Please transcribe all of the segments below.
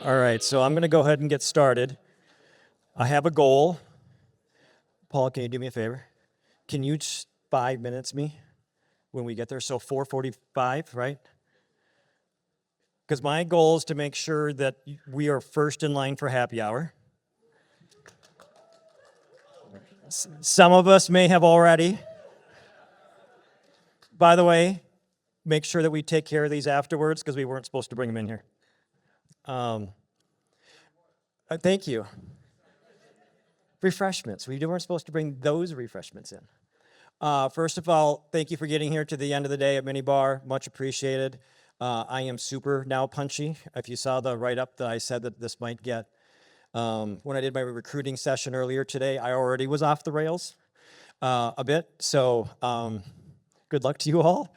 All right, so I'm going to go ahead and get started. I have a goal. Paul, can you do me a favor? Can you just 5 minutes me when we get there? So 4:45, right? Because my goal is to make sure that we are first in line for happy hour. Some of us may have already. By the way, make sure that we take care of these afterwards because we weren't supposed to bring them in here. Thank you. Refreshments. We weren't supposed to bring those refreshments in. First of all, thank you for getting here to the end of the day at Mini Bar. Much appreciated. I am super now punchy. If you saw the write-up that I said that this might get, when I did my recruiting session earlier today, I already was off the rails a bit. So good luck to you all.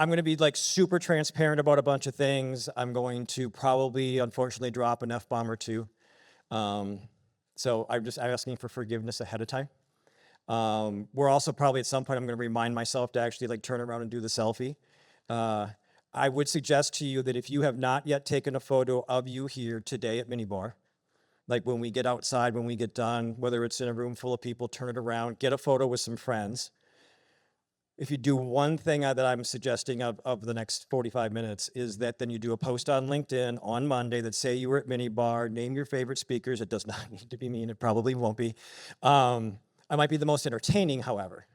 I'm going to be like super transparent about a bunch of things. I'm going to probably, unfortunately, drop an F-bomb or two. So I'm just asking for forgiveness ahead of time. We're also probably at some point, I'm going to remind myself to actually like turn around and do the selfie. I would suggest to you that if you have not yet taken a photo of you here today at Mini Bar, like when we get outside, when we get done, whether it's in a room full of people, turn it around, get a photo with some friends. If you do one thing that I'm suggesting of the next 45 minutes is that then you do a post on LinkedIn on Monday that say you were at Mini Bar, name your favorite speakers. It does not need to be me, and it probably won't be. I might be the most entertaining, however.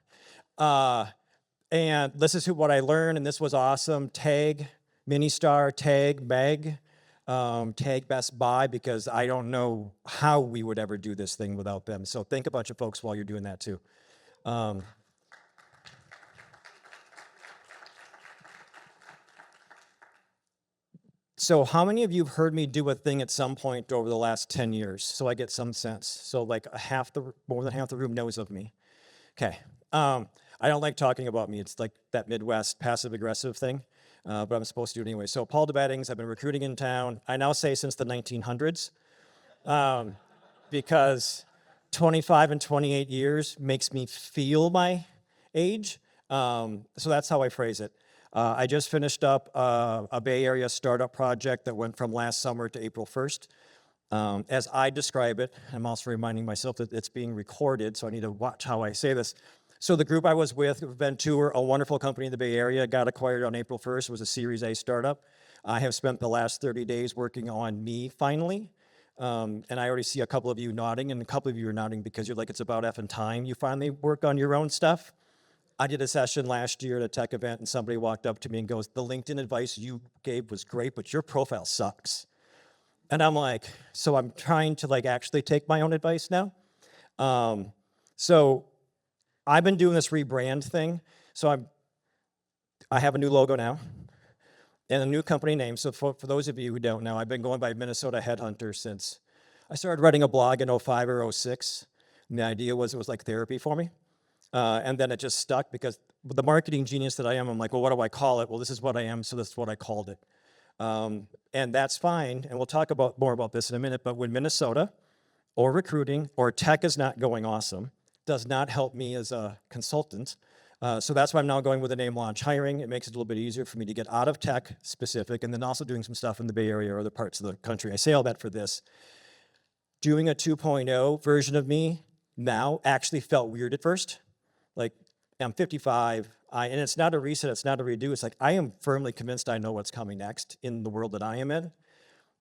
And this is what I learned, and this was awesome. Tag Ministar, tag Meg, tag Best Buy, because I don't know how we would ever do this thing without them. So thank a bunch of folks while you're doing that too. So how many of you have heard me do a thing at some point over the last 10 years? So I get some sense. So like more than half the room knows of me. Okay. I don't like talking about me. It's like that Midwest passive-aggressive thing, but I'm supposed to do it anyway. So Paul DeBettings, I've been recruiting in town, I now say since the 1900s, because 25 and 28 years makes me feel my age. So that's how I phrase it. I just finished up a Bay Area startup project that went from last summer to April 1st. As I describe it, I'm also reminding myself that it's being recorded, so I need to watch how I say this. So the group I was with, Venture, a wonderful company in the Bay Area, got acquired on April 1st. It was a Series A startup. I have spent the last 30 days working on me, finally. And I already see a couple of you nodding, and a couple of you are nodding because you're like, it's about effing time you finally work on your own stuff. I did a session last year at a tech event, and somebody walked up to me and goes, the LinkedIn advice you gave was great, but your profile sucks. And I'm like, so I'm trying to like actually take my own advice now. So I've been doing this rebrand thing. So I have a new logo now and a new company name. So for those of you who don't know, I've been going by Minnesota Headhunter since I started writing a blog in 05 or 06. And the idea was it was like therapy for me. And then it just stuck because with the marketing genius that I am, I'm like, well, what do I call it? Well, this is what I am, so this is what I called it. And that's fine, and we'll talk more about this in a minute, but when Minnesota or recruiting or tech is not going awesome, does not help me as a consultant. So that's why I'm now going with the name Launch Hiring. It makes it a little bit easier for me to get out of tech specific and then also doing some stuff in the Bay Area or other parts of the country. I say all that for this. Doing a 2.0 version of me now actually felt weird at first. Like, I'm 55, and it's not a reset, it's not a redo. It's like, I am firmly convinced I know what's coming next in the world that I am in.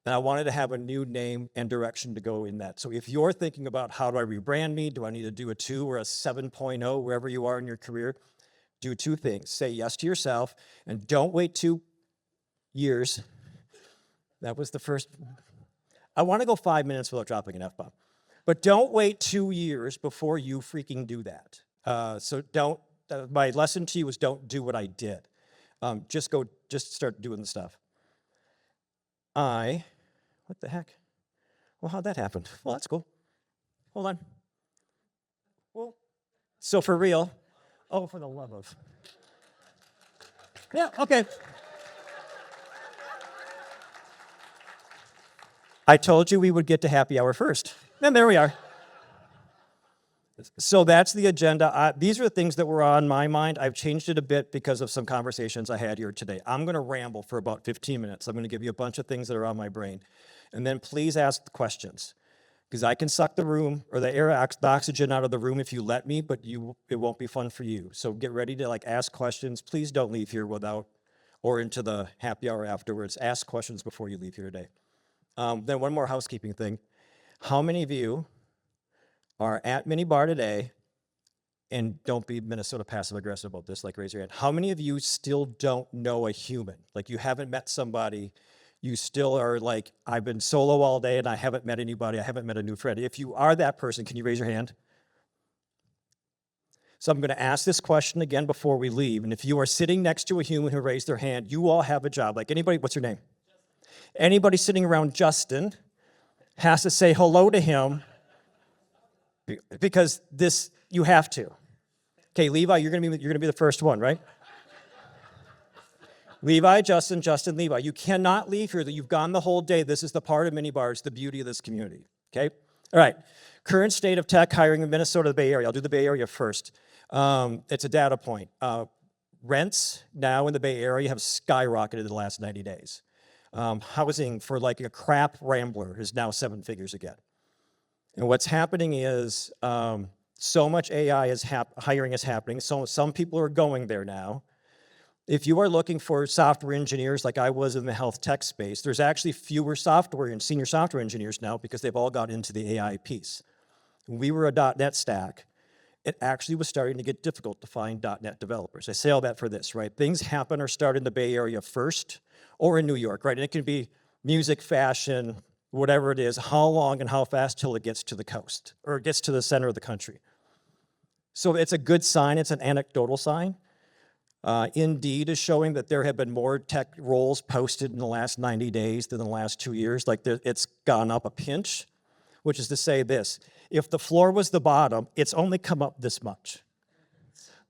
And I wanted to have a new name and direction to go in that. So if you're thinking about how do I rebrand me, do I need to do a 2 or a 7.0, wherever you are in your career, do two things. Say yes to yourself, and don't wait 2 years. That was the first. I want to go 5 minutes without dropping an F-bomb. But don't wait 2 years before you freaking do that. So my lesson to you is don't do what I did. Just start doing the stuff. What the heck? Well, how'd that happen? Well, that's cool. Hold on. Well, so for real, oh, for the love of. Yeah, okay. I told you we would get to happy hour first. And there we are. So that's the agenda. These are the things that were on my mind. I've changed it a bit because of some conversations I had here today. I'm going to ramble for about 15 minutes. I'm going to give you a bunch of things that are on my brain. And then please ask the questions, because I can suck the room or the the oxygen out of the room if you let me, but it won't be fun for you. So get ready to ask questions. Please don't leave here without, or into the happy hour afterwards. Ask questions before you leave here today. Then one more housekeeping thing. How many of you are at Minibar today, and don't be Minnesota passive aggressive about this, raise your hand. How many of you still don't know a human? You haven't met somebody, you still are I've been solo all day and I haven't met anybody, I haven't met a new friend. If you are that person, can you raise your hand? So I'm gonna ask this question again before we leave, and if you are sitting next to a human who raised their hand, you all have a job. Anybody, what's your name? Anybody sitting around Justin has to say hello to him, because you have to. Okay, Levi, you're gonna be the first one, right? Levi, Justin, Levi. You cannot leave here that you've gone the whole day. This is the part of Minibar, it's the beauty of this community, okay? All right, current state of tech hiring in Minnesota, the Bay Area. I'll do the Bay Area first. It's a data point. Rents now in the Bay Area have skyrocketed in the last 90 days. Housing for a crap Rambler is now 7 figures again. And what's happening is so much AI hiring is happening. So some people are going there now. If you are looking for software engineers like I was in the health tech space, there's actually fewer software and senior software engineers now because they've all got into the AI piece. When we were a .NET stack, it actually was starting to get difficult to find .NET developers. I say all that for this, right? Things happen or start in the Bay Area first or in New York, right? And it can be music, fashion, whatever it is, how long and how fast till it gets to the coast or it gets to the center of the country. So it's a good sign, it's an anecdotal sign. Indeed is showing that there have been more tech roles posted in the last 90 days than the last 2 years. It's gone up a pinch, which is to say this: if the floor was the bottom, it's only come up this much.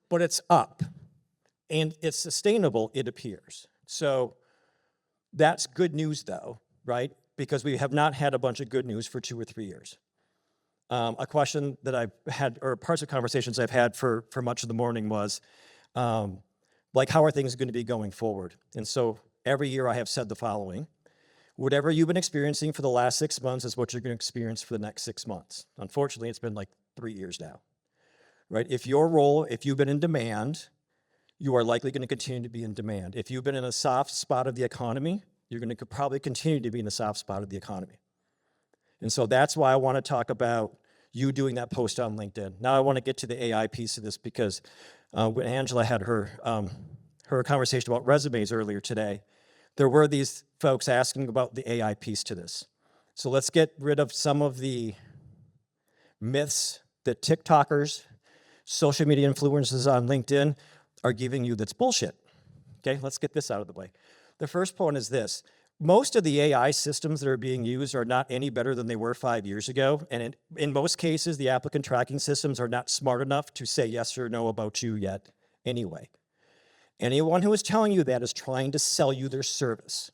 But it's up, and it's sustainable, it appears. So that's good news though, right? Because we have not had a bunch of good news for 2 or 3 years. A question that I've had, or parts of conversations I've had for much of the morning was, how are things going to be going forward? And so every year I have said the following: whatever you've been experiencing for the last 6 months is what you're going to experience for the next 6 months. Unfortunately, it's been 3 years now, right? If you've been in demand, you are likely going to continue to be in demand. If you've been in a soft spot of the economy, you're going to probably continue to be in a soft spot of the economy. And so that's why I want to talk about you doing that post on LinkedIn. Now I want to get to the AI piece of this, because when Angela had her conversation about resumes earlier today, there were these folks asking about the AI piece to this. So let's get rid of some of the myths that TikTokers, social media influencers on LinkedIn are giving you that's bullshit. Okay, let's get this out of the way. The first point is this: most of the AI systems that are being used are not any better than they were 5 years ago. And in most cases, the applicant tracking systems are not smart enough to say yes or no about you yet anyway. Anyone who is telling you that is trying to sell you their service,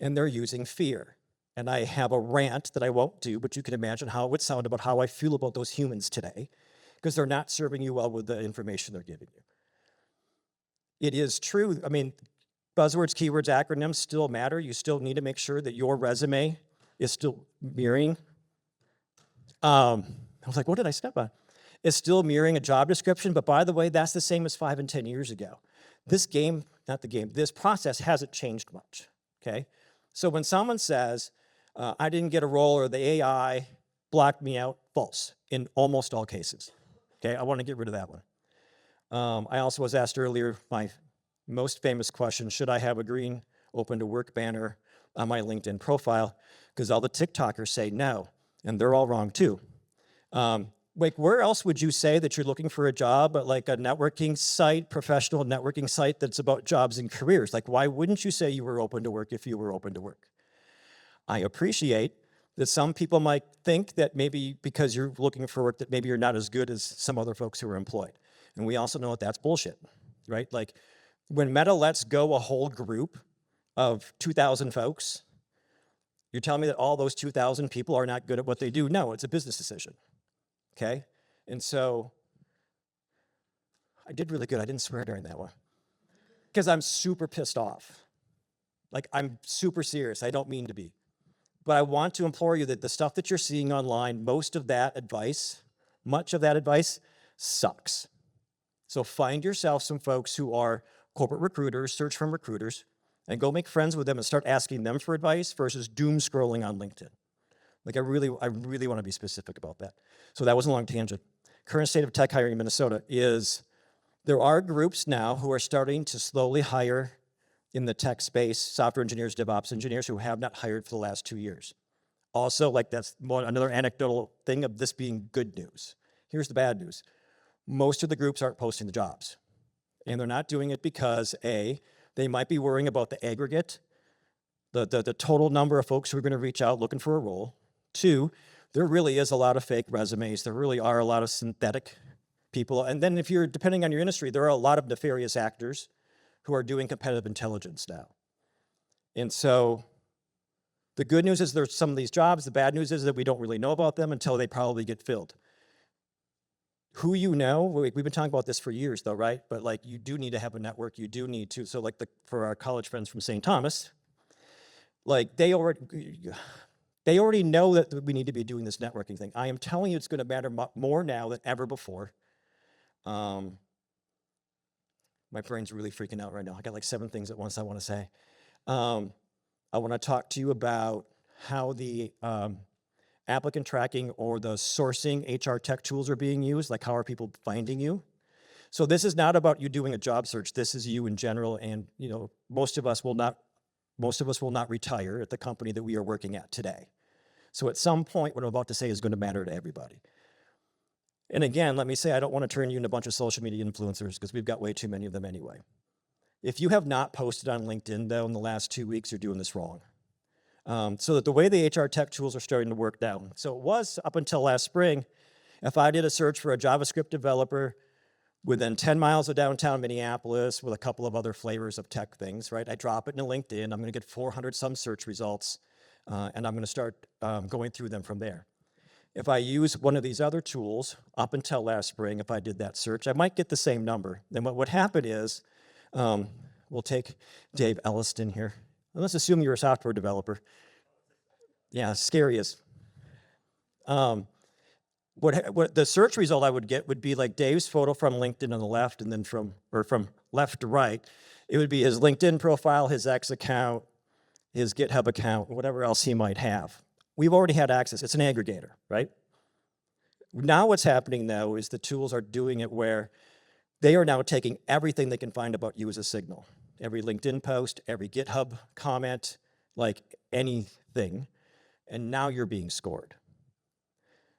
and they're using fear. And I have a rant that I won't do, but you can imagine how it would sound about how I feel about those humans today, because they're not serving you well with the information they're giving you. It is true. I mean, buzzwords, keywords, acronyms still matter. You still need to make sure that your resume is still mirroring. I was like, what did I step on? It's still mirroring a job description, but by the way, that's the same as 5 and 10 years ago. This process hasn't changed much, okay? So when someone says, I didn't get a role, or the AI blocked me out, false in almost all cases, okay? I want to get rid of that one. I also was asked earlier, my most famous question: should I have a green open to work banner on my LinkedIn profile? Because all the TikTokers say no, and they're all wrong too. Where else would you say that you're looking for a job at a networking site, professional networking site that's about jobs and careers? Why wouldn't you say you were open to work if you were open to work? I appreciate that some people might think that maybe because you're looking for work that maybe you're not as good as some other folks who are employed. And we also know that that's bullshit, right? When Meta lets go a whole group of 2,000 folks, you're telling me that all those 2,000 people are not good at what they do? No, it's a business decision, okay? And so I did really good. I didn't swear during that one because I'm super pissed off. Like, I'm super serious. I don't mean to be. But I want to implore you that the stuff that you're seeing online, much of that advice sucks. So find yourself some folks who are corporate recruiters, search firm recruiters, and go make friends with them and start asking them for advice versus doom scrolling on LinkedIn. Like, I really want to be specific about that. So that was a long tangent. Current state of tech hiring in Minnesota is there are groups now who are starting to slowly hire in the tech space, software engineers, DevOps engineers who have not hired for the last 2 years. Also, like, that's another anecdotal thing of this being good news. Here's the bad news. Most of the groups aren't posting the jobs. And they're not doing it because, A, they might be worrying about the aggregate, the total number of folks who are going to reach out looking for a role. 2, there really is a lot of fake resumes. There really are a lot of synthetic people. And then if you're, depending on your industry, there are a lot of nefarious actors who are doing competitive intelligence now. And so the good news is there's some of these jobs. The bad news is that we don't really know about them until they probably get filled. Who you know, we've been talking about this for years though, right? But like, you do need to have a network. You do need to, so like for our college friends from St. Thomas, like they already know that we need to be doing this networking thing. I am telling you, it's going to matter more now than ever before. My brain's really freaking out right now. I got like 7 things at once I want to say. I want to talk to you about how the applicant tracking or the sourcing HR tech tools are being used. Like, how are people finding you? So this is not about you doing a job search. This is you in general. And you know, most of us will not retire at the company that we are working at today. So at some point, what I'm about to say is going to matter to everybody. And again, let me say, I don't want to turn you into a bunch of social media influencers because we've got way too many of them anyway. If you have not posted on LinkedIn, though, in the last 2 weeks, you're doing this wrong. So that the way the HR tech tools are starting to work now. So it was up until last spring, if I did a search for a JavaScript developer within 10 miles of downtown Minneapolis with a couple of other flavors of tech things, right? I drop it into LinkedIn. I'm going to get 400 some search results, and I'm going to start going through them from there. If I use one of these other tools, up until last spring, if I did that search, I might get the same number. Then what would happen is, we'll take Dave Elliston here. Let's assume you're a software developer. Yeah, scary as. What the search result I would get would be like Dave's photo from LinkedIn on the left, and then from left to right, it would be his LinkedIn profile, his X account, his GitHub account, whatever else he might have. We've already had access. It's an aggregator, right? Now what's happening, though, is the tools are doing it where they are now taking everything they can find about you as a signal. Every LinkedIn post, every GitHub comment, like anything, and now you're being scored.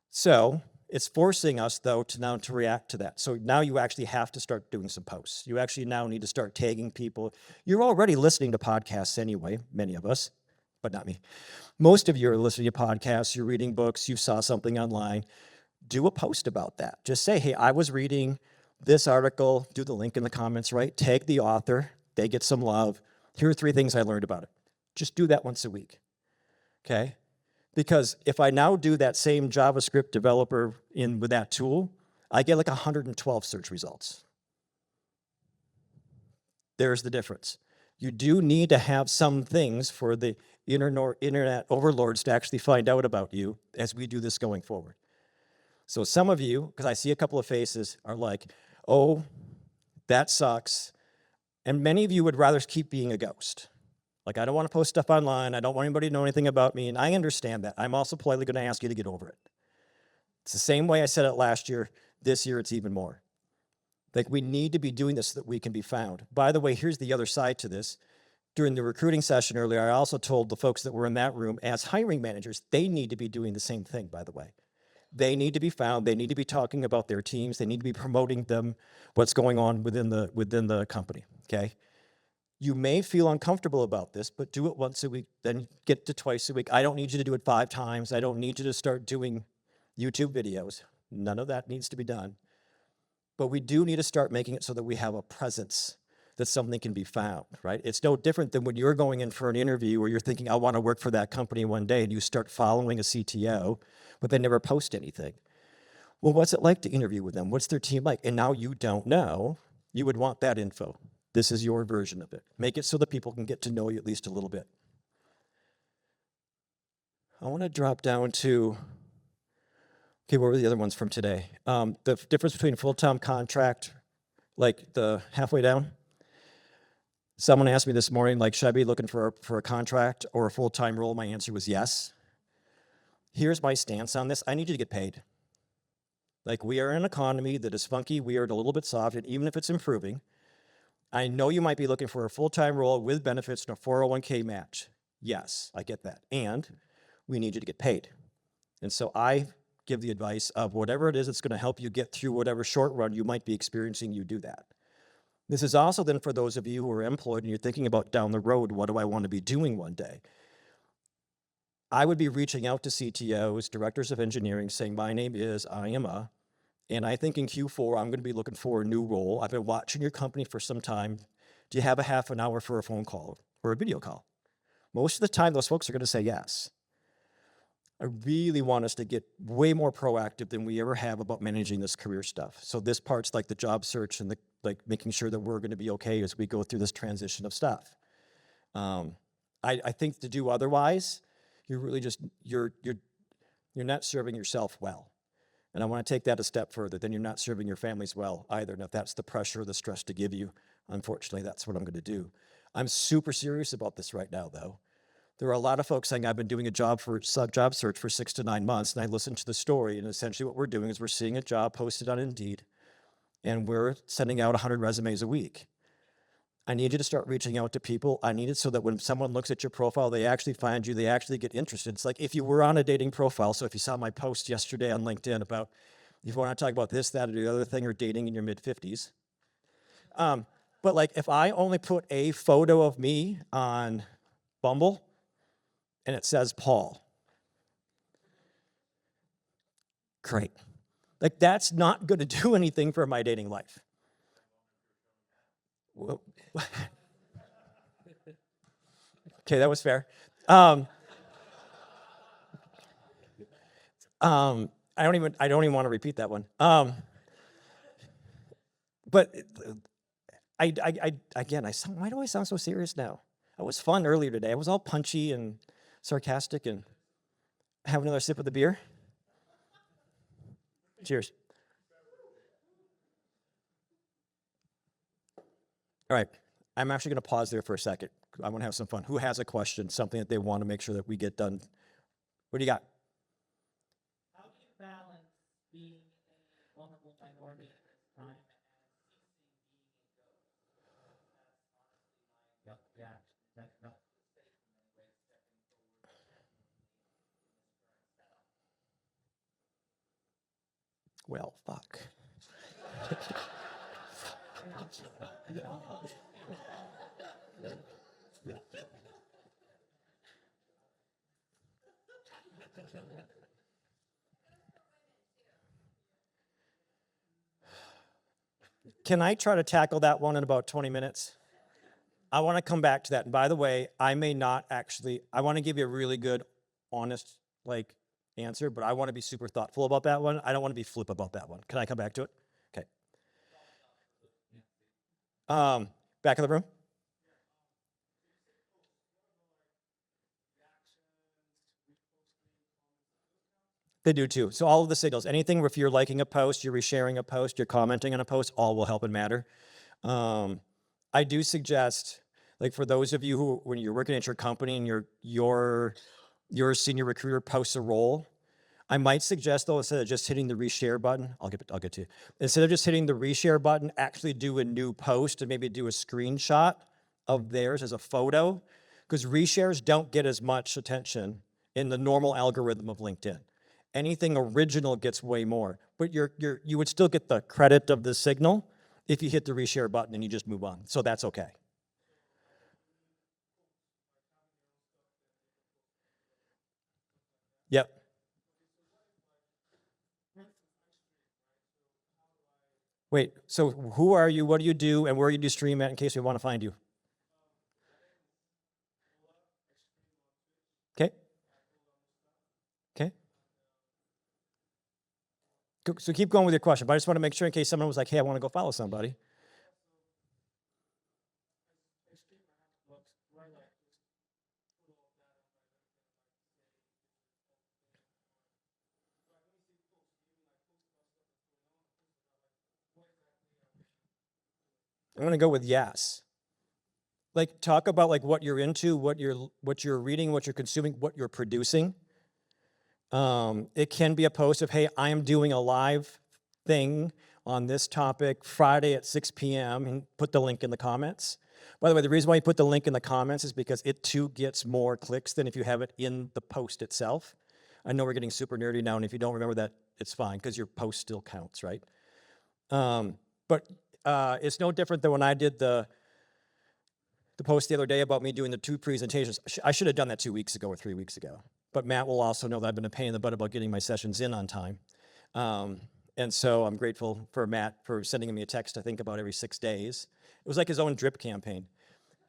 So it's forcing us, though, to react to that. So now you actually have to start doing some posts. You actually now need to start tagging people. You're already listening to podcasts anyway, many of us, but not me. Most of you are listening to podcasts, you're reading books, you saw something online. Do a post about that. Just say, hey, I was reading this article, do the link in the comments, right? Tag the author, they get some love. Here are 3 things I learned about it. Just do that once a week, okay? Because if I now do that same JavaScript developer with that tool, I get like 112 search results. There's the difference. You do need to have some things for the internet overlords to actually find out about you as we do this going forward. So some of you, because I see a couple of faces, are like, oh, that sucks. And many of you would rather keep being a ghost. Like, I don't want to post stuff online. I don't want anybody to know anything about me. And I understand that. I'm also politely going to ask you to get over it. It's the same way I said it last year. This year, it's even more. Like, we need to be doing this so that we can be found. By the way, here's the other side to this. During the recruiting session earlier, I also told the folks that were in that room, as hiring managers, they need to be doing the same thing, by the way. They need to be found. They need to be talking about their teams. They need to be promoting them, what's going on within the company, okay? You may feel uncomfortable about this, but do it once a week, then get to twice a week. I don't need you to do it 5 times. I don't need you to start doing YouTube videos. None of that needs to be done. But we do need to start making it so that we have a presence, that something can be found, right? It's no different than when you're going in for an interview or you're thinking, I want to work for that company one day, and you start following a CTO, but they never post anything. Well, what's it like to interview with them? What's their team like? And now you don't know. You would want that info. This is your version of it. Make it so that people can get to know you at least a little bit. I want to drop down to, okay, what were the other ones from today? The difference between full-time contract, like the halfway down. Someone asked me this morning, like, should I be looking for a contract or a full-time role? My answer was yes. Here's my stance on this. I need you to get paid. Like, we are in an economy that is funky, weird, a little bit soft, and even if it's improving, I know you might be looking for a full-time role with benefits and a 401k match. Yes, I get that. And we need you to get paid. And so I give the advice of whatever it is that's going to help you get through whatever short run you might be experiencing, you do that. This is also then for those of you who are employed and you're thinking about down the road, what do I want to be doing one day? I would be reaching out to CTOs, directors of engineering, saying, my name is IMA, and I think in Q4, I'm going to be looking for a new role. I've been watching your company for some time. Do you have a half an hour for a phone call or a video call? Most of the time, those folks are going to say yes. I really want us to get way more proactive than we ever have about managing this career stuff. So this part's like the job search and like making sure that we're going to be okay as we go through this transition of stuff. I think to do otherwise, you're really just, you're not serving yourself well. And I want to take that a step further. Then you're not serving your families well either. And if that's the pressure or the stress to give you, unfortunately, that's what I'm going to do. I'm super serious about this right now, though. There are a lot of folks saying, I've been doing a job search for 6 to 9 months, and I listened to the story, and essentially what we're doing is we're seeing a job posted on Indeed, and we're sending out 100 resumes a week. I need you to start reaching out to people. I need it so that when someone looks at your profile, they actually find you, they actually get interested. It's like if you were on a dating profile, so if you saw my post yesterday on LinkedIn about, if you want to talk about this, that, or the other thing, or dating in your mid-50s. But like if I only put a photo of me on Bumble, and it says Paul. Great. Like, that's not going to do anything for my dating life. Well, okay, that was fair. I don't even want to repeat that one. But why do I sound so serious now? I was fun earlier today. I was all punchy and sarcastic and have another sip of the beer. Cheers. All right. I'm actually going to pause there for a second. I want to have some fun. Who has a question, something that they want to make sure that we get done? What do you got? How do you balance being a vulnerable minority at this time and ceasing being a ghost? That's honestly my reaction. That's not the state in many ways stepping forward in this current setup. Well, fuck. Can I try to tackle that one in about 20 minutes? I want to come back to that. And by the way, I may not actually, I want to give you a really good, honest, answer, but I want to be super thoughtful about that one. I don't want to be flip about that one. Can I come back to it? Okay. Back of the room? They do too. So all of the signals, anything if you're liking a post, you're resharing a post, you're commenting on a post, all will help and matter. I do suggest, like for those of you who, when you're working at your company and your senior recruiter posts a role, I might suggest though, instead of just hitting the reshare button, I'll get to you. Instead of just hitting the reshare button, actually do a new post and maybe do a screenshot of theirs as a photo, because reshares don't get as much attention in the normal algorithm of LinkedIn. Anything original gets way more, but you would still get the credit of the signal if you hit the reshare button and you just move on. So that's okay. Yep. Wait, so who are you, what do you do, and where do you stream at in case we want to find you? Okay. Okay. So keep going with your question, but I just want to make sure in case someone was like, hey, I want to go follow somebody. I'm going to go with yes. Like talk about like what you're into, what you're reading, what you're consuming, what you're producing. It can be a post of, hey, I am doing a live thing on this topic Friday at 6 p.m. and put the link in the comments. By the way, the reason why you put the link in the comments is because it too gets more clicks than if you have it in the post itself. I know we're getting super nerdy now, and if you don't remember that, it's fine because your post still counts, right? But it's no different than when I did the post the other day about me doing the 2 presentations. I should have done that 2 weeks ago or 3 weeks ago. But Matt will also know that I've been a pain in the butt about getting my sessions in on time. And so I'm grateful for Matt for sending me a text, I think, about every 6 days. It was like his own drip campaign.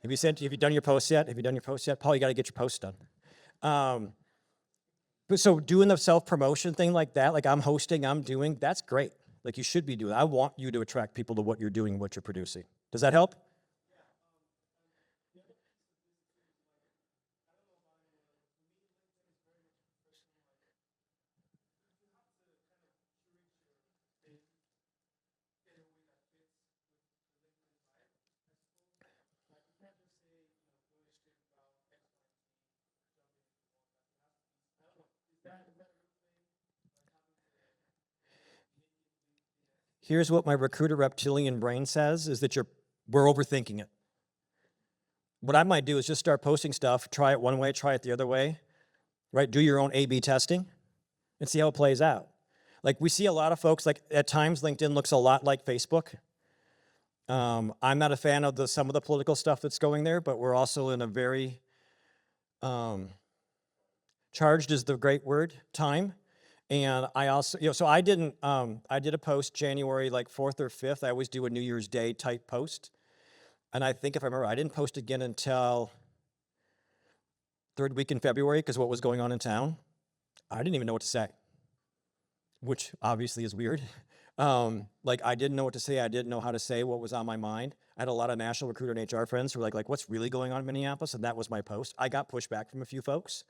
Have you done your post yet? Have you done your post yet? Paul, you got to get your post done. But so doing the self-promotion thing like that, like I'm hosting, I'm doing, that's great. Like you should be doing. I want you to attract people to what you're doing, what you're producing. Does that help? Here's what my recruiter reptilian brain says is that we're overthinking it. What I might do is just start posting stuff, try it one way, try it the other way, right? Do your own A/B testing and see how it plays out. Like we see a lot of folks, like at times LinkedIn looks a lot like Facebook. I'm not a fan of some of the political stuff that's going there, but we're also in a very charged is the great word, time. And I also, so I did a post January like 4th or 5th. I always do a New Year's Day type post. And I think if I remember, I didn't post again until 3rd week in February because what was going on in town. I didn't even know what to say, which obviously is weird. Like I didn't know what to say. I didn't know how to say what was on my mind. I had a lot of national recruiter and HR friends who were like, what's really going on in Minneapolis? And that was my post. I got pushback from a few folks.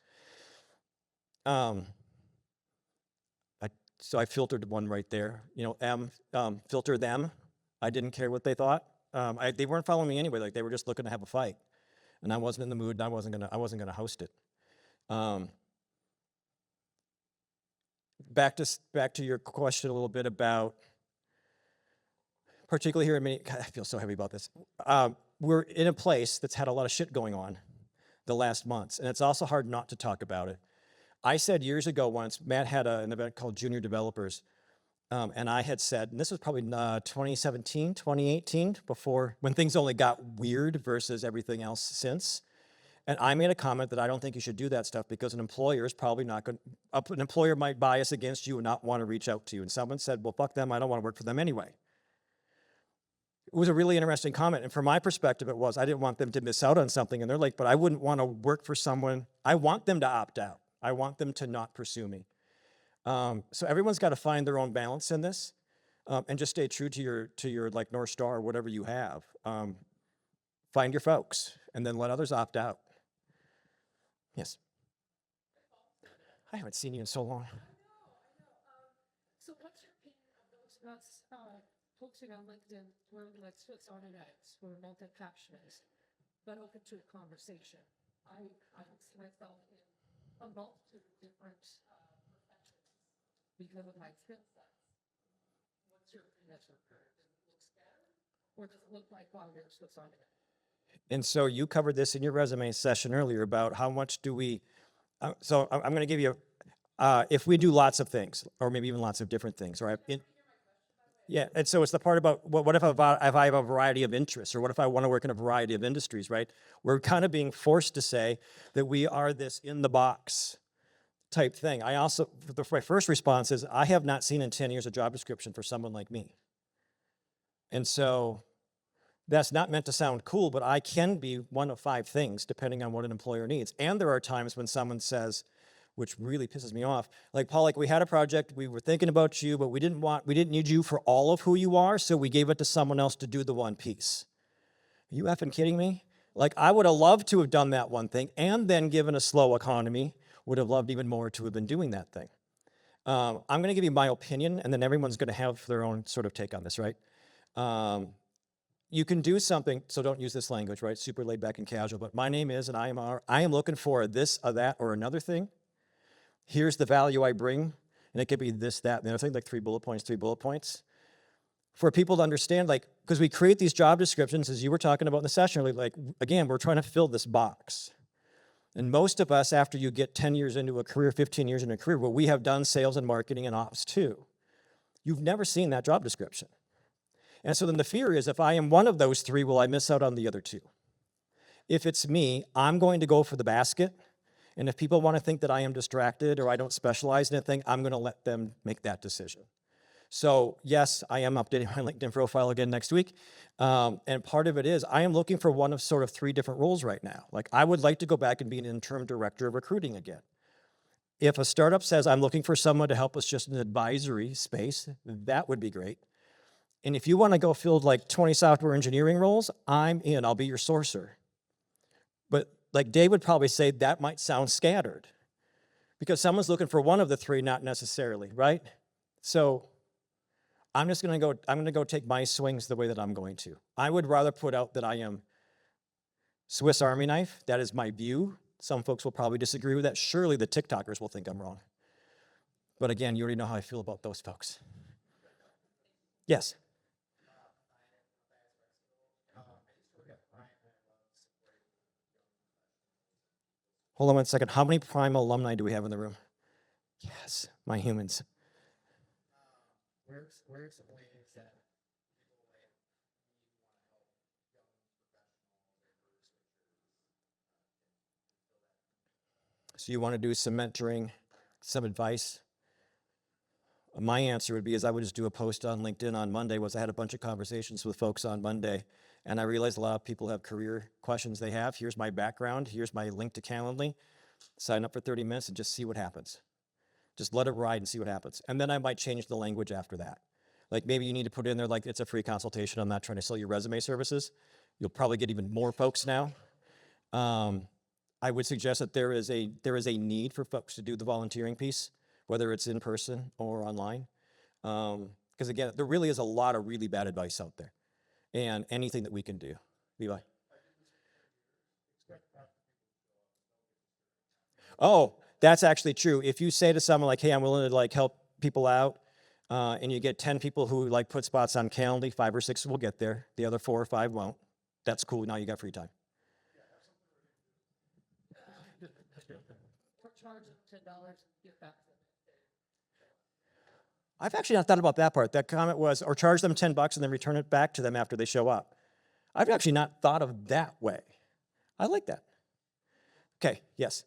So I filtered one right there. Filter them. I didn't care what they thought. They weren't following me anyway. Like they were just looking to have a fight, and I wasn't in the mood. And I wasn't gonna host it. Back to your question a little bit about, particularly here in Minneapolis. I feel so heavy about this. We're in a place that's had a lot of shit going on the last months, and it's also hard not to talk about it. I said years ago once, Matt had an event called Junior Developers, and I had said, and this was probably 2017, 2018, when things only got weird versus everything else since. And I made a comment that I don't think you should do that stuff because an employer is probably not going to, an employer might bias against you and not want to reach out to you. And someone said, well, fuck them, I don't want to work for them anyway. It was a really interesting comment. And from my perspective, it was, I didn't want them to miss out on something. And they're like, but I wouldn't want to work for someone. I want them to opt out. I want them to not pursue me. So everyone's got to find their own balance in this, and just stay true to your like North Star or whatever you have. Find your folks, and then let others opt out. Yes. I haven't seen you in so long. So what's your opinion of those of us posting on LinkedIn where like Swiss on eggs, we're multi-passionate, but open to a conversation? I see myself in a multitude of different professions because of my skill sets. What's your opinion of her? Does it look better? Or does it look like, wow, you're Swiss on eggs? And so you covered this in your resume session earlier about how much do we, so I'm going to give you, if we do lots of things, or maybe even lots of different things, right? Yeah, and so it's the part about what if I have a variety of interests, or what if I want to work in a variety of industries, right? We're kind of being forced to say that we are this in the box type thing. My first response is, I have not seen in 10 years a job description for someone like me. And so that's not meant to sound cool, but I can be one of 5 things depending on what an employer needs. And there are times when someone says, which really pisses me off. Like, Paul, like we had a project, we were thinking about you, but we didn't need you for all of who you are, so we gave it to someone else to do the one piece. Are you effing kidding me? Like, I would have loved to have done that one thing, and then given a slow economy, would have loved even more to have been doing that thing. I'm going to give you my opinion, and then everyone's going to have their own sort of take on this, right? You can do something, so don't use this language, right? Super laid back and casual, but my name is, and I am looking for this, or that, or another thing. Here's the value I bring, and it could be this, that, and the other thing, like 3 bullet points. For people to understand, like, because we create these job descriptions, as you were talking about in the session, like, again, we're trying to fill this box. And most of us, after you get 10 years into a career, 15 years into a career, well, we have done sales and marketing and ops too. You've never seen that job description. And so then the fear is, if I am one of those 3, will I miss out on the other 2? If it's me, I'm going to go for the basket. And if people want to think that I am distracted or I don't specialize in anything, I'm going to let them make that decision. So yes, I am updating my LinkedIn profile again next week. And part of it is I am looking for one of sort of 3 different roles right now. Like, I would like to go back and be an interim director of recruiting again. If a startup says I'm looking for someone to help us just in an advisory space, that would be great. And if you want to go fill like 20 software engineering roles, I'm in. I'll be your sourcer. But like Dave would probably say, that might sound scattered because someone's looking for one of the 3, not necessarily, right? So I'm going to go take my swings the way that I'm going to. I would rather put out that I am Swiss Army knife. That is my view. Some folks will probably disagree with that. Surely the TikTokers will think I'm wrong. But again, you already know how I feel about those folks. Yes. Hold on one second. How many Prime alumni do we have in the room? Yes, my humans. Where's the ways that people like So you want to do some mentoring, some advice? My answer would be is I would just do a post on LinkedIn on Monday. I had a bunch of conversations with folks on Monday, and I realized a lot of people have career questions they have. Here's my background. Here's my link to Calendly. Sign up for 30 minutes and just see what happens. Just let it ride and see what happens. And then I might change the language after that. Like maybe you need to put in there like it's a free consultation. I'm not trying to sell your resume services. You'll probably get even more folks now. I would suggest that there is a need for folks to do the volunteering piece, whether it's in person or online. Because again, there really is a lot of really bad advice out there, and anything that we can do. Levi? Oh, that's actually true. If you say to someone like, hey, I'm willing to like help people out, and you get 10 people who like put spots on Calendly, 5 or 6 will get there. The other 4 or 5 won't. That's cool. Now you got free time. charge them $10 and get back to them? I've actually not thought about that part. That comment was, or charge them $10 and then return it back to them after they show up. I've actually not thought of that way. I like that. Okay, yes.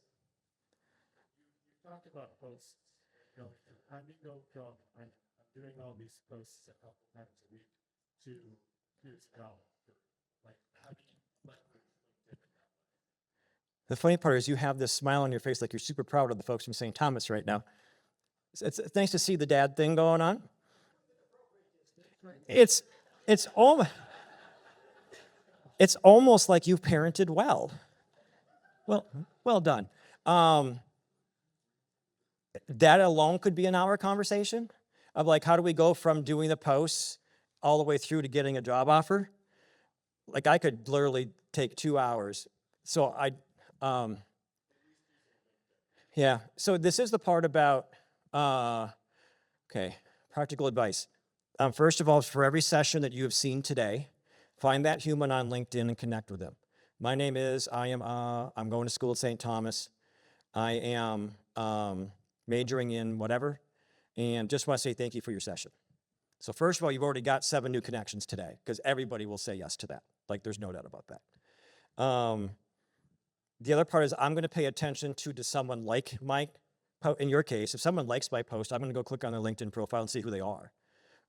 You talked about posts. You know, how do you go from I'm doing all these posts a couple times a week to here's how? Like, how do you The funny part is you have this smile on your face like you're super proud of the folks from St. Thomas right now. It's nice to see the dad thing going on. It's almost like you've parented well. Well done. That alone could be an hour conversation of like, how do we go from doing the posts all the way through to getting a job offer? Like I could literally take 2 hours. So yeah. So this is the part about, okay, practical advice. First of all, for every session that you have seen today, find that human on LinkedIn and connect with them. My name is, I'm going to school at St. Thomas. I am majoring in whatever, and just want to say thank you for your session. So first of all, you've already got 7 new connections today, because everybody will say yes to that. Like, there's no doubt about that. The other part is I'm going to pay attention to, does someone like my, in your case, if someone likes my post, I'm going to go click on their LinkedIn profile and see who they are.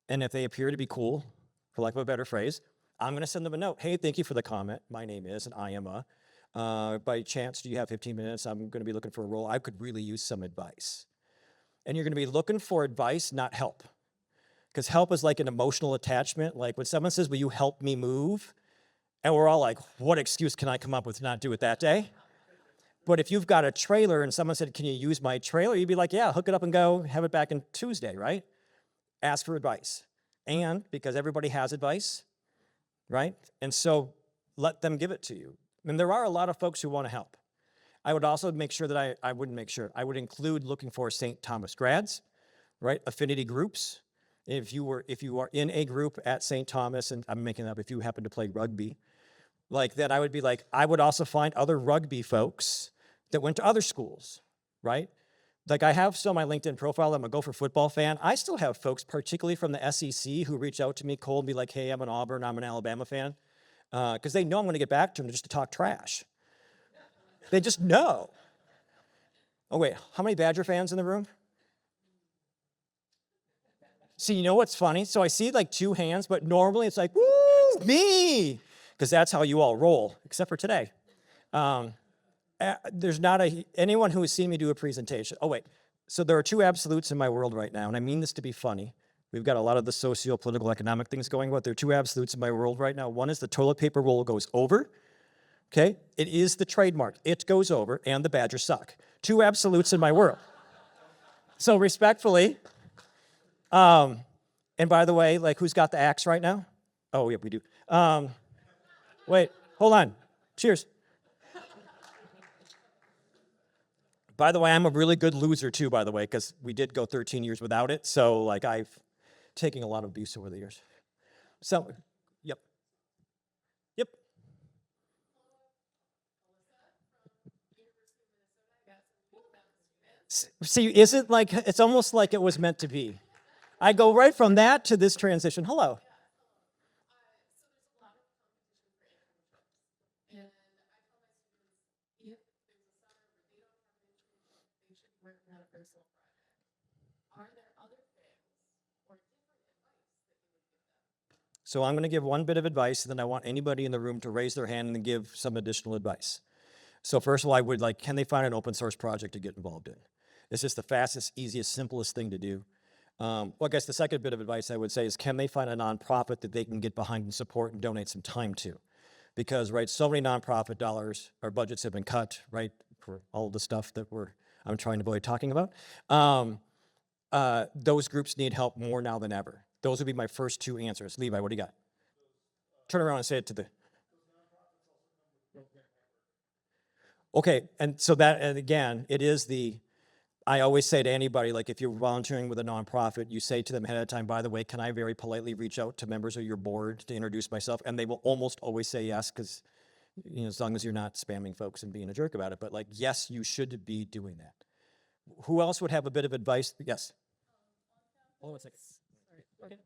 And if they appear to be cool, for lack of a better phrase, I'm going to send them a note. Hey, thank you for the comment. My name is, and I am a. By chance, do you have 15 minutes? I'm going to be looking for a role. I could really use some advice. And you're going to be looking for advice, not help. Because help is like an emotional attachment. Like when someone says, will you help me move? And we're all like, what excuse can I come up with to not do it that day? But if you've got a trailer and someone said, can you use my trailer? You'd be like, yeah, hook it up and go, have it back on Tuesday, right? Ask for advice. And because everybody has advice, right? And so let them give it to you. And there are a lot of folks who want to help. I would also make sure that I would include looking for St. Thomas grads, right? Affinity groups. If you are in a group at St. Thomas, and I'm making up if you happen to play rugby, like that, I would be like, I would also find other rugby folks that went to other schools, right? Like I have still my LinkedIn profile, I'm a Gopher football fan. I still have folks, particularly from the SEC, who reach out to me cold and be like, hey, I'm an Auburn, I'm an Alabama fan. Because they know I'm going to get back to them just to talk trash. They just know. Oh, wait, how many Badger fans in the room? See, you know what's funny? So I see like 2 hands, but normally it's like, woo, me, because that's how you all roll, except for today. There's not anyone who has seen me do a presentation. Oh, wait. So there are 2 absolutes in my world right now, and I mean this to be funny. We've got a lot of the socio-political economic things going, but there are 2 absolutes in my world right now. One is the toilet paper roll goes over. Okay? It is the trademark. It goes over, and the Badgers suck. 2 absolutes in my world. So respectfully, and by the way, like who's got the axe right now? Oh, yeah, we do. Wait, hold on. Cheers. By the way, I'm a really good loser too, by the way, because we did go 13 years without it. So like I've taken a lot of abuse over the years. So, yep. Yep. See, is it like, it's almost like it was meant to be. I go right from that to this transition. Hello. So I'm going to give one bit of advice, and then I want anybody in the room to raise their hand and give some additional advice. So first of all, I would like, can they find an open source project to get involved in? It's just the fastest, easiest, simplest thing to do. Well, I guess the second bit of advice I would say is, can they find a nonprofit that they can get behind and support and donate some time to? Because, right, so many nonprofit dollars, our budgets have been cut, right, for all the stuff that I'm trying to avoid talking about. Those groups need help more now than ever. Those would be my first 2 answers. Levi, what do you got? Turn around and say it to the... Okay, and so that, and again, it is I always say to anybody, like if you're volunteering with a nonprofit, you say to them ahead of time, by the way, can I very politely reach out to members of your board to introduce myself? And they will almost always say yes, because, you know, as long as you're not spamming folks and being a jerk about it. But like, yes, you should be doing that. Who else would have a bit of advice? Yes. Hold on 1 second. Okay.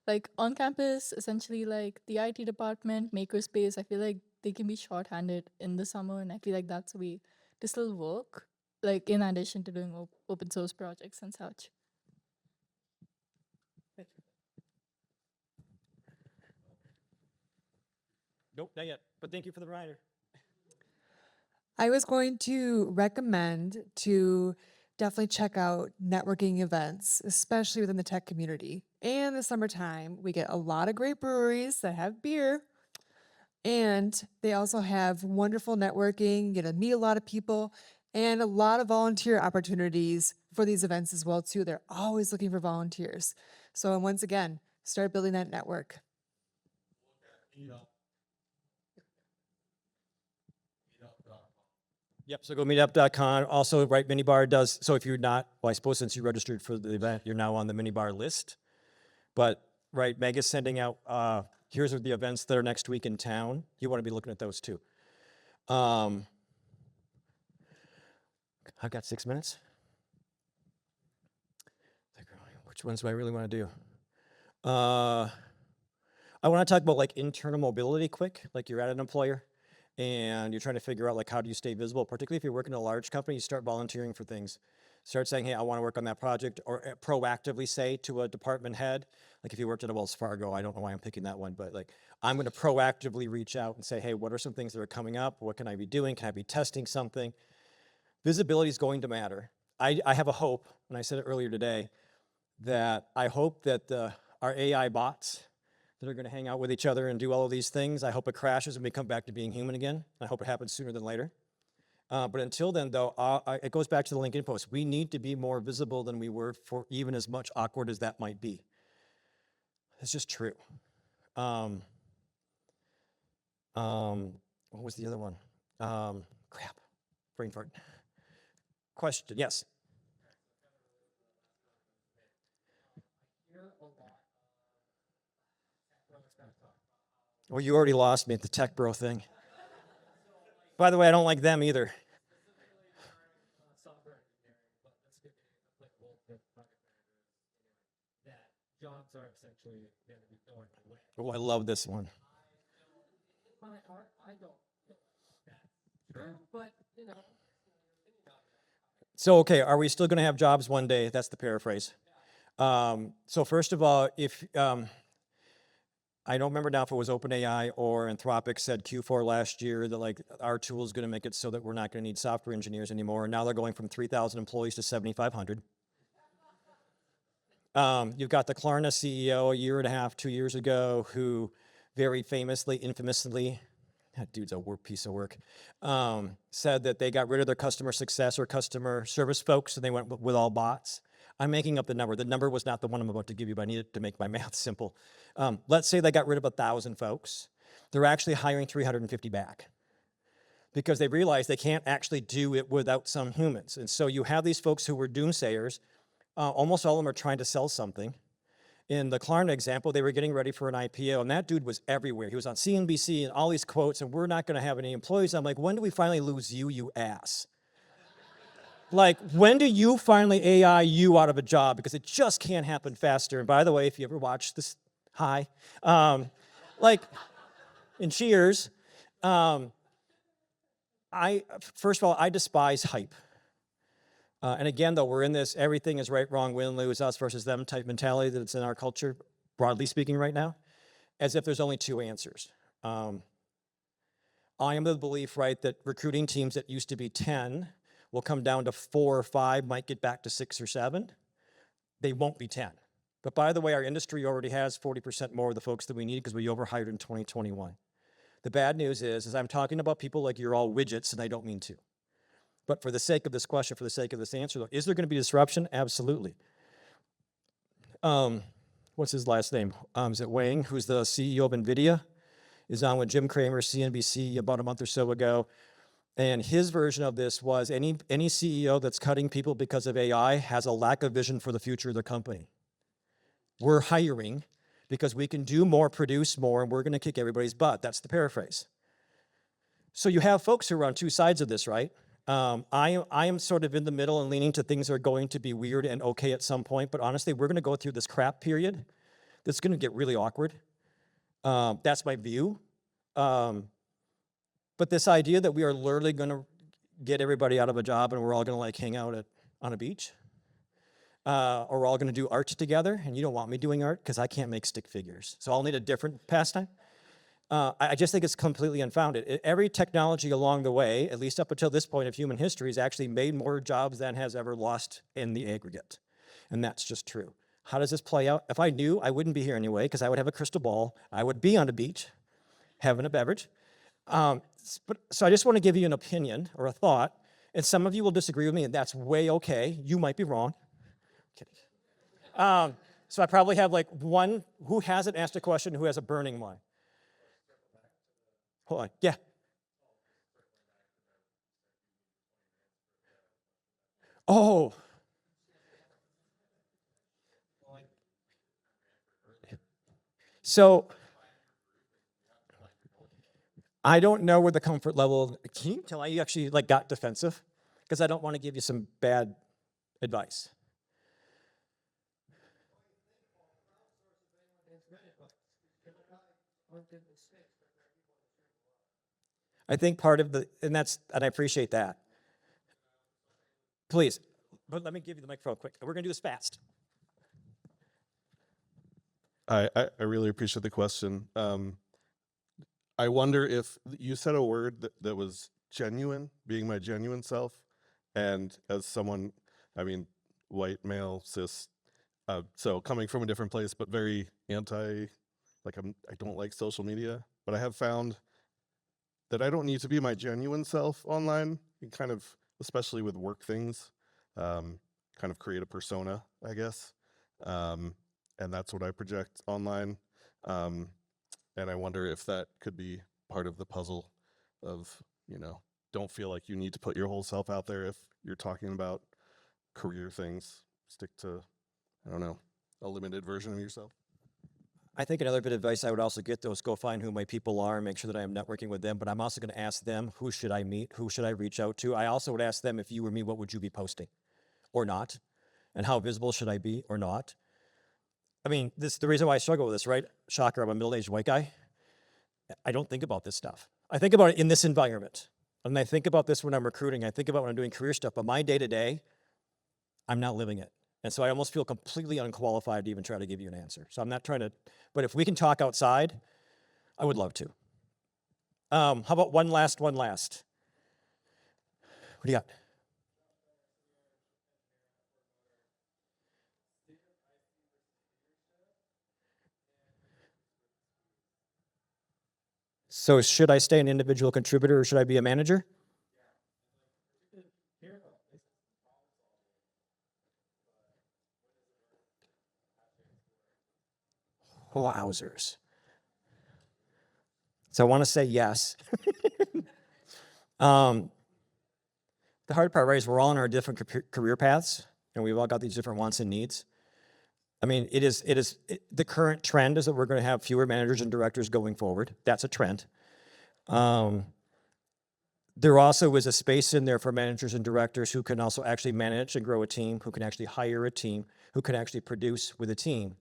Like on campus, essentially like the IT department, makerspace, I feel like they can be shorthanded in the summer, and I feel like that's a way to still work, like in addition to doing open source projects and such. Nope, not yet. But thank you for the reminder. I was going to recommend to definitely check out networking events, especially within the tech community. And the summertime, we get a lot of great breweries that have beer. And they also have wonderful networking, you get to meet a lot of people, and a lot of volunteer opportunities for these events as well, too. They're always looking for volunteers. So once again, start building that network. Yep, so go meetup.com. Also, right, Minibar does, so if you're not, well, I suppose since you registered for the event, you're now on the Minibar list. But, right, Meg is sending out, here's the events that are next week in town. You want to be looking at those too. I've got 6 minutes. Which ones do I really want to do? I want to talk about like internal mobility quick, like you're at an employer and you're trying to figure out like how do you stay visible, particularly if you're working in a large company, you start volunteering for things. Start saying, hey, I want to work on that project, or proactively say to a department head, like if you worked at a Wells Fargo, I don't know why I'm picking that one, but like I'm going to proactively reach out and say, hey, what are some things that are coming up? What can I be doing? Can I be testing something? Visibility is going to matter. I have a hope, and I said it earlier today, that I hope that our AI bots that are going to hang out with each other and do all of these things, I hope it crashes and we come back to being human again. I hope it happens sooner than later. But until then, though, it goes back to the LinkedIn post. We need to be more visible than we were, for even as much awkward as that might be. It's just true. What was the other one? Crap, brain fart. Question, yes. Well, you already lost me at the tech bro thing. By the way, I don't like them either. Software engineering, but that's going to be applicable to project managers. That jobs are essentially going to be going away. Oh, I love this one. In my heart, I don't think that's true, but you know. So, okay, are we still going to have jobs one day? That's the paraphrase. So first of all, if I don't remember now if it was OpenAI or Anthropic said Q4 last year that like our tool is going to make it so that we're not going to need software engineers anymore. And now they're going from 3,000 employees to 7,500. You've got the Klarna CEO a year and a half, 2 years ago, who very famously, infamously, that dude's a piece of work, said that they got rid of their customer success or customer service folks and they went with all bots. I'm making up the number. The number was not the one I'm about to give you, but I needed to make my math simple. Let's say they got rid of 1,000 folks. They're actually hiring 350 back because they realize they can't actually do it without some humans. And so you have these folks who were doomsayers. Almost all of them are trying to sell something. In the Klarna example, they were getting ready for an IPO, and that dude was everywhere. He was on CNBC and all these quotes, and we're not going to have any employees. I'm like, when do we finally lose you, you ass? Like, when do you finally AI you out of a job? Because it just can't happen faster. And by the way, if you ever watch this, hi. Like, in Cheers, first of all, I despise hype. And again, though, we're in this everything is right, wrong, win, lose, us versus them type mentality that's in our culture, broadly speaking right now, as if there's only two answers. I am of the belief, right, that recruiting teams that used to be 10 will come down to 4 or 5, might get back to 6 or 7. They won't be 10. But by the way, our industry already has 40% more of the folks that we need because we overhired in 2021. The bad news is I'm talking about people like you're all widgets, and I don't mean to. But for the sake of this question, for the sake of this answer, though, is there going to be disruption? Absolutely. What's his last name? Is it Wang, who's the CEO of NVIDIA? Is on with Jim Cramer, CNBC, about a month or so ago. And his version of this was any CEO that's cutting people because of AI has a lack of vision for the future of the company. We're hiring because we can do more, produce more, and we're going to kick everybody's butt. That's the paraphrase. So you have folks who are on two sides of this, right? I am sort of in the middle and leaning to things are going to be weird and okay at some point, but honestly, we're going to go through this crap period that's going to get really awkward. That's my view. But this idea that we are literally going to get everybody out of a job and we're all going to like hang out on a beach, or we're all going to do art together, and you don't want me doing art because I can't make stick figures, so I'll need a different pastime. I just think it's completely unfounded. Every technology along the way, at least up until this point of human history, has actually made more jobs than has ever lost in the aggregate. And that's just true. How does this play out? If I knew, I wouldn't be here anyway, because I would have a crystal ball. I would be on a beach, having a beverage. So I just want to give you an opinion or a thought, and some of you will disagree with me, and that's way okay. You might be wrong. Kidding. So I probably have like one who hasn't asked a question who has a burning one. Hold on. Yeah. Oh. So I don't know where the comfort level. Can you tell I actually like got defensive? Because I don't want to give you some bad advice. I think part of and I appreciate that. Please, But let me give you the microphone quick. We're going to do this fast. I really appreciate the question. I wonder if you said a word that was genuine, being my genuine self, and as someone, I mean, white male cis, so coming from a different place, but very anti, like I don't like social media, but I have found that I don't need to be my genuine self online, and kind of, especially with work things, kind of create a persona, I guess. And that's what I project online. And I wonder if that could be part of the puzzle of, don't feel like you need to put your whole self out there if you're talking about career things. Stick to, I don't know, a limited version of yourself. I think another bit of advice I would also get, though, is go find who my people are and make sure that I am networking with them. But I'm also going to ask them, who should I meet? Who should I reach out to? I also would ask them, if you were me, what would you be posting or not? And how visible should I be or not? I mean, the reason why I struggle with this, right? Shocker, I'm a middle-aged white guy. I don't think about this stuff. I think about it in this environment. And I think about this when I'm recruiting. I think about when I'm doing career stuff. But my day-to-day, I'm not living it. And so I almost feel completely unqualified to even try to give you an answer. So I'm not trying to, but if we can talk outside, I would love to. How about one last? What do you got? So should I stay an individual contributor or should I be a manager? Wowzers. So I want to say yes. The hard part, right, is we're all on our different career paths, and we've all got these different wants and needs. I mean, the current trend is that we're going to have fewer managers and directors going forward. That's a trend. There also is a space in there for managers and directors who can also actually manage and grow a team, who can actually hire a team, who can actually produce with a team.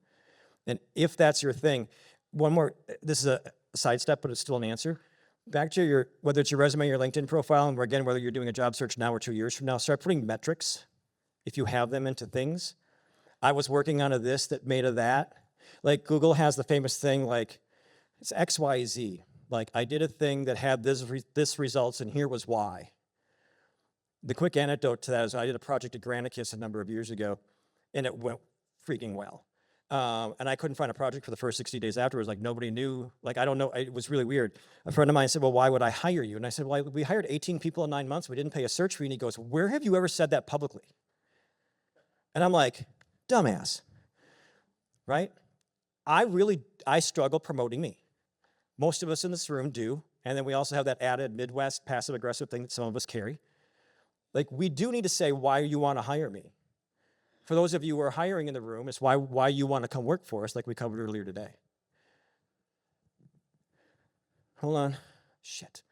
And if that's your thing, one more, this is a sidestep, but it's still an answer. Back to whether it's your resume, your LinkedIn profile, and again, whether you're doing a job search now or 2 years from now, start putting metrics, if you have them, into things. I was working on a this that made a that. Like Google has the famous thing, like it's XYZ. Like I did a thing that had this results, and here was why. The quick anecdote to that is I did a project at Granicus a number of years ago, and it went freaking well. And I couldn't find a project for the first 60 days afterwards. Like nobody knew, like I don't know, it was really weird. A friend of mine said, well, why would I hire you? And I said, well, we hired 18 people in 9 months. We didn't pay a search fee. And he goes, where have you ever said that publicly? And I'm like, dumbass, right? I struggle promoting me. Most of us in this room do. And then we also have that added Midwest passive aggressive thing that some of us carry. Like we do need to say why you want to hire me. For those of you who are hiring in the room, it's why you want to come work for us, like we covered earlier today. Hold on. Shit.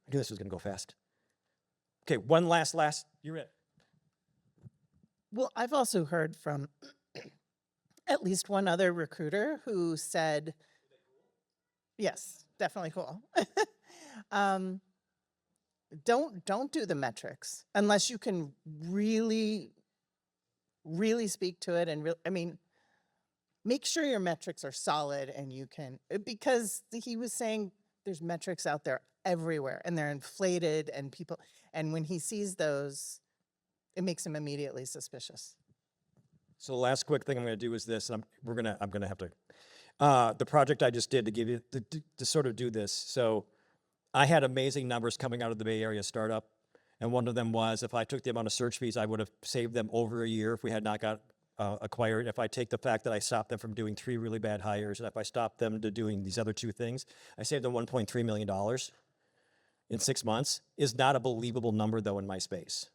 I knew this was going to go fast. Okay, one last. You're it. Well, I've also heard from at least one other recruiter who said, yes, definitely cool. Don't do the metrics unless you can really speak to it and make sure your metrics are solid and you can, because he was saying there's metrics out there everywhere and they're inflated and when he sees those, it makes him immediately suspicious. So the last quick thing I'm going to do is this. I'm going to have to. The project I just did to give you to sort of do this. So I had amazing numbers coming out of the Bay Area startup, and one of them was if I took the amount of search fees, I would have saved them over a year if we had not got acquired. If I take the fact that I stopped them from doing 3 really bad hires, and if I stopped them to doing these other 2 things, I saved them $1.3 million in 6 months. Is not a believable number though in my space.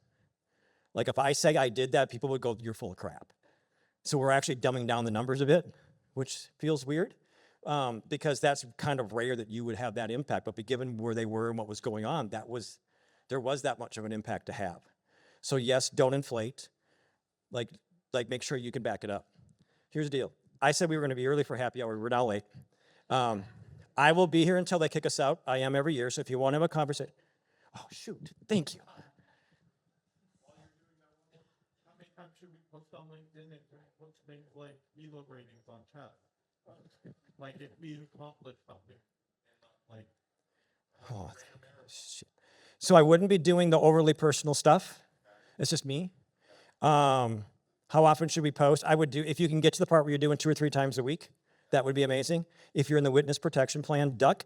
Like if I say I did that, people would go, you're full of crap. So we're actually dumbing down the numbers a bit, which feels weird. Because that's kind of rare that you would have that impact. But given where they were and what was going on, there was that much of an impact to have. So yes, don't inflate. Like make sure you can back it up. Here's the deal. I said we were going to be early for happy hour. We're now late. I will be here until they kick us out. I am every year. So if you want to have a conversation, oh shoot, thank you. post on LinkedIn and puts things like Elo ratings on chat. Like if we accomplish something. Like Oh, shit. So I wouldn't be doing the overly personal stuff. It's just me. How often should we post? I would do, if you can get to the part where you're doing 2 or 3 times a week, that would be amazing. If you're in the witness protection plan, duck.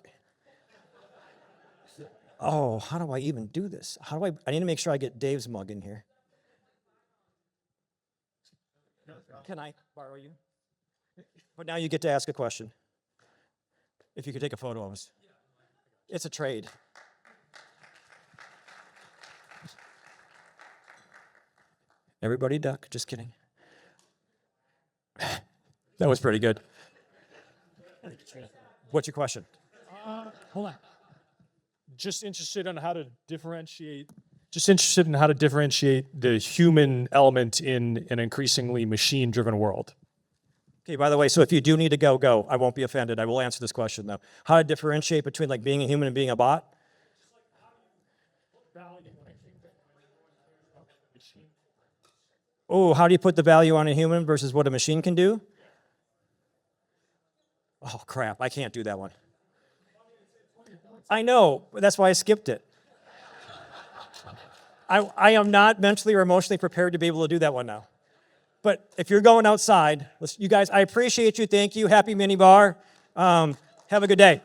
Oh, how do I even do this? I need to make sure I get Dave's mug in here. Can I borrow you? But now you get to ask a question. If you could take a photo of us. It's a trade. Everybody duck, just kidding. That was pretty good. What's your question? Hold on. Just interested in how to differentiate. Just interested in how to differentiate the human element in an increasingly machine-driven world. Okay, by the way, so if you do need to go, go. I won't be offended. I will answer this question, though. How to differentiate between like being a human and being a bot? Oh, how do you put the value on a human versus what a machine can do? Oh, crap. I can't do that one. I know. But that's why I skipped it. I am not mentally or emotionally prepared to be able to do that one now. But if you're going outside, you guys, I appreciate you. Thank you. Happy mini bar. Have a good day.